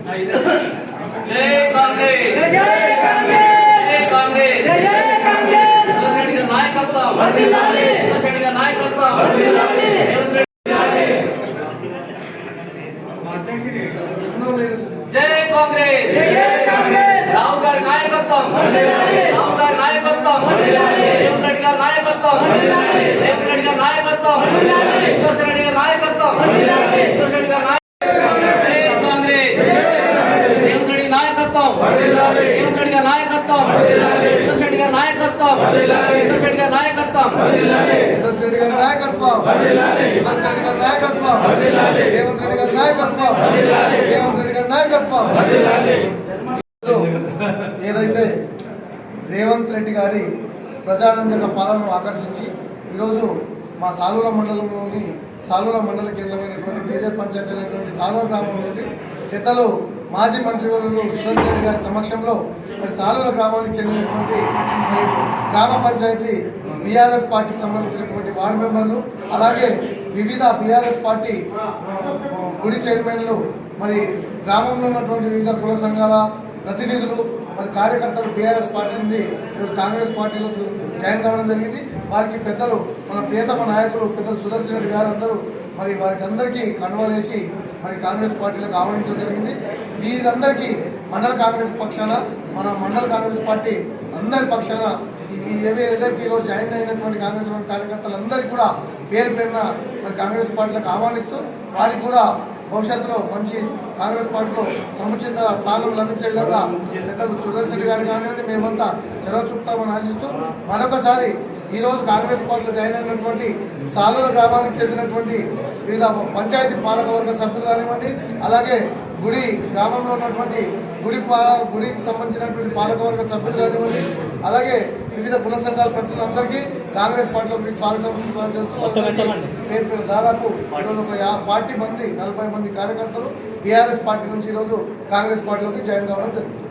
జై కాంగ్రెస్ జై కాంగ్రెస్ జై కాంగ్రెస్ జై కాంగ్రెస్ సుదర్శన్ గారి నాయకత్వం వర్ధిల్లాలి సుదర్శన్ గారి నాయకత్వం వర్ధిల్లాలి జై కాంగ్రెస్ జై కాంగ్రెస్ రాహుల్ గారి నాయకత్వం వర్ధిల్లాలి రాహుల్ గారి నాయకత్వం వర్ధిల్లాలి రేవంత్ రెడ్డి గారి నాయకత్వం వర్ధిల్లాలి రేవంత్ రెడ్డి గారి నాయకత్వం వర్ధిల్లాలి సుదర్శన్ రెడ్డి గారి నాయకత్వం వర్ధిల్లాలి సుదర్శన్ రెడ్డి గారి జై కాంగ్రెస్ రేవంత్ రెడ్డి నాయకత్వం రేవంత్ రెడ్డి గారి నాయకత్వం సుదర్శన్ రెడ్డి గారి నాయకత్వం సుదర్శన్ రెడ్డి గారి నాయకత్వం సుదర్శన్ రెడ్డి గారి నాయకత్వం సుదర్శన్ రెడ్డి గారి నాయకత్వం రేవంత్ రెడ్డి గారి నాయకత్వం రేవంత్ రెడ్డి గారి నాయకత్వం ఏదైతే రేవంత్ రెడ్డి గారి ప్రజారంజక పాలనను ఆకర్షించి ఈరోజు మా సాలూర మండలంలోని సాలూర మండల కేంద్రమైనటువంటి మేజర్ పంచాయతీ అయినటువంటి సాలూర గ్రామం నుండి పెద్దలు మాజీ మంత్రివర్యులు సుదర్శన్ రెడ్డి గారి సమక్షంలో మరి సాలూర గ్రామానికి చెందినటువంటి మరి గ్రామ పంచాయతీ బీఆర్ఎస్ పార్టీకి సంబంధించినటువంటి వార్డు మెంబర్లు అలాగే వివిధ బీఆర్ఎస్ పార్టీ గుడి చైర్మన్లు మరి గ్రామంలో ఉన్నటువంటి వివిధ కుల సంఘాల ప్రతినిధులు మరి కార్యకర్తలు బీఆర్ఎస్ పార్టీ నుండి ఈరోజు కాంగ్రెస్ పార్టీలోకి జాయిన్ కావడం జరిగింది. వారికి పెద్దలు మన ప్రియతమ నాయకులు పెద్దలు సుదర్శన్ రెడ్డి గారు అందరూ మరి వారికి అందరికీ కండువాలేసి మరి కాంగ్రెస్ పార్టీలోకి ఆహ్వానించడం జరిగింది. వీరందరికీ మండల కాంగ్రెస్ పక్షాన మన మండల కాంగ్రెస్ పార్టీ అందరి పక్షాన ఏదైతే ఈరోజు జాయిన్ అయినటువంటి కాంగ్రెస్ కార్యకర్తలందరికీ కూడా పేరు పేరున మరి కాంగ్రెస్ పార్టీలకు ఆహ్వానిస్తూ వారికి కూడా భవిష్యత్తులో మంచి కాంగ్రెస్ పార్టీలో సముచిత స్థానం లభించే విధంగా పెద్దలు సుదర్శన్ గారు కానివ్వండి మేమంతా చొరవ చూపుతామని ఆశిస్తూ మరొకసారి ఈరోజు కాంగ్రెస్ పార్టీలో జాయిన్ అయినటువంటి సాలూర గ్రామానికి చెందినటువంటి వివిధ పంచాయతీ పాలకవర్గ సభ్యులు కానివ్వండి అలాగే గుడి గ్రామంలో ఉన్నటువంటి గుడికి సంబంధించినటువంటి పాలకవర్గ సభ్యులు కానివ్వండి అలాగే వివిధ కుల సంఘాల ప్రతినిధులందరికీ కాంగ్రెస్ పార్టీలోకి స్వాగతం చేస్తూ దాదాపు ఈరోజు ఒక 40 మంది కార్యకర్తలు బీఆర్ఎస్ పార్టీ నుంచి ఈరోజు కాంగ్రెస్ పార్టీలోకి జాయిన్ కావడం జరిగింది.